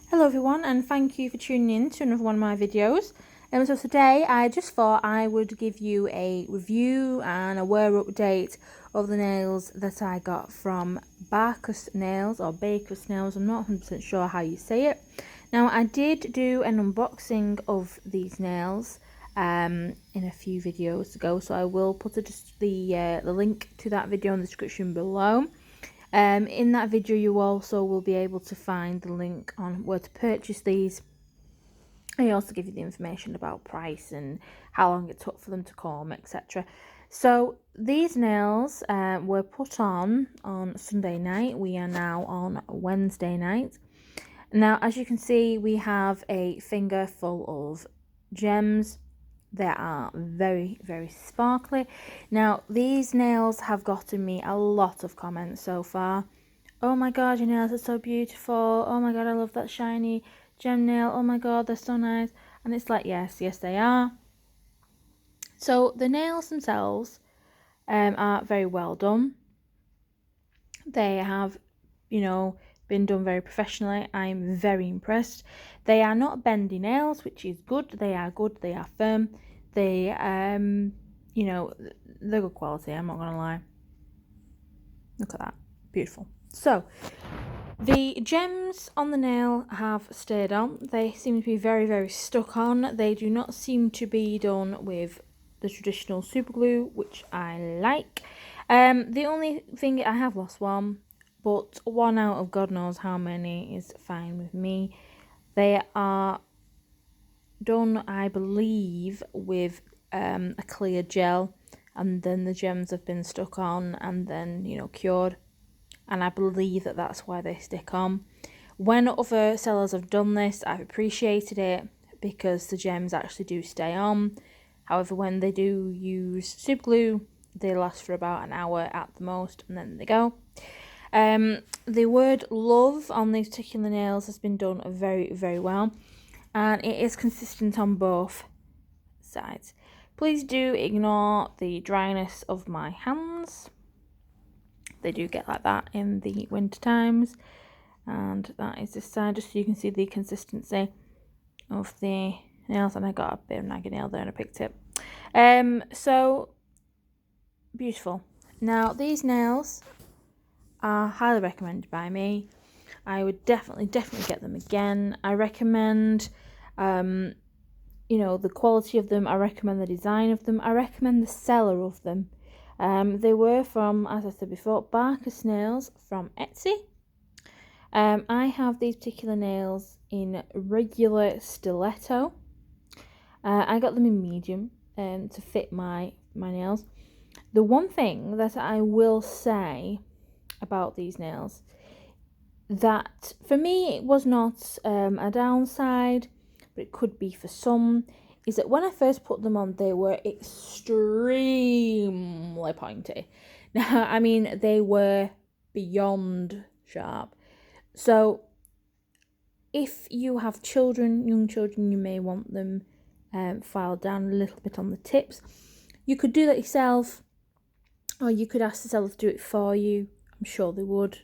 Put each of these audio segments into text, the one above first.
Hello everyone, and thank you for tuning in to another one of my videos. So today I just thought I would give you a review and a wear update of the nails that I got from Bakus nails or Bakus nails. I'm not 100% sure how you say it. Now I did do an unboxing of these nails in a few videos ago, so I will put the link to that video in the description below. In that video you also will be able to find the link on where to purchase these. I also give you the information about price and how long it took for them to come, etc. So these nails were put on Sunday night. We are now on Wednesday night. Now, as you can see, we have a finger full of gems. They are very, very sparkly. Now, these nails have gotten me a lot of comments so far. Oh my god, your nails are so beautiful. Oh my god, I love that shiny gem nail. Oh my god, they're so nice. And it's like, yes, they are. So the nails themselves are very well done. They have, been done very professionally. I'm very impressed. They are not bendy nails, which is good. They are good. They are firm. They, they're good quality. I'm not gonna lie. Look at that, beautiful. So the gems on the nail have stayed on. They seem to be very, very stuck on. They do not seem to be done with the traditional super glue, which I like. The only thing, I have lost one, but one out of God knows how many is fine with me. They are done, I believe, with a clear gel, and then the gems have been stuck on and then, cured. And I believe that that's why they stick on. When other sellers have done this, I've appreciated it because the gems actually do stay on. However, when they do use super glue, they last for about an hour at the most, and then they go. The word love on these particular nails has been done very, very well, and it is consistent on both sides. Please do ignore the dryness of my hands. They do get like that in the winter times, and that is this side, just so you can see the consistency of the nails. And I got a bit of naggy nail there and I picked it. So beautiful. Now these nails are highly recommended by me. I would definitely get them again. I recommend the quality of them. I recommend the design of them. I recommend the seller of them. They were from, as I said before, Bakus nails from Etsy. I have these particular nails in regular stiletto. I got them in medium to fit my nails. The one thing that I will say about these nails, that for me it was not a downside, but it could be for some, is that when I first put them on, they were extremely pointy. Now, I mean, they were beyond sharp. So if you have children, young children, you may want them filed down a little bit on the tips. You could do that yourself, or you could ask the seller to do it for you. I'm sure they would.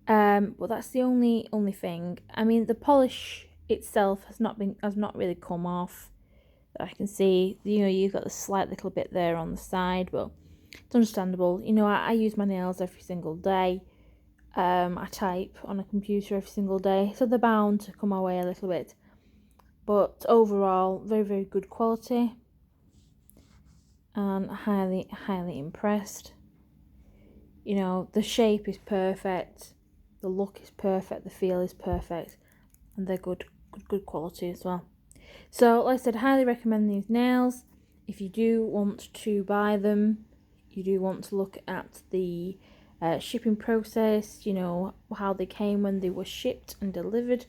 But that's the only thing. I mean, the polish itself has not really come off that I can see. You've got a slight little bit there on the side, but it's understandable. I use my nails every single day. I type on a computer every single day, so they're bound to come away a little bit. But overall, very, very good quality, and highly, highly impressed. The shape is perfect, the look is perfect, the feel is perfect, and they're good quality as well. So, like I said, highly recommend these nails. If you do want to buy them, you do want to look at the shipping process, how they came when they were shipped and delivered,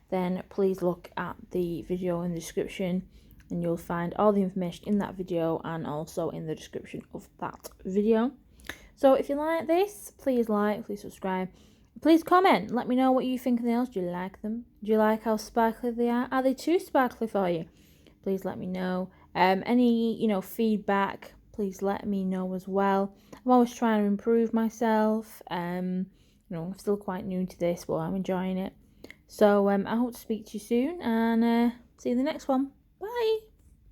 then please look at the video in the description, and you'll find all the information in that video and also in the description of that video. So if you like this, please like, please subscribe, please comment, let me know what you think of the nails. Do you like them? Do you like how sparkly they are? Are they too sparkly for you? Please let me know. Any feedback, please let me know as well. I'm always trying to improve myself. I'm still quite new to this, but I'm enjoying it. So I hope to speak to you soon, and see you in the next one.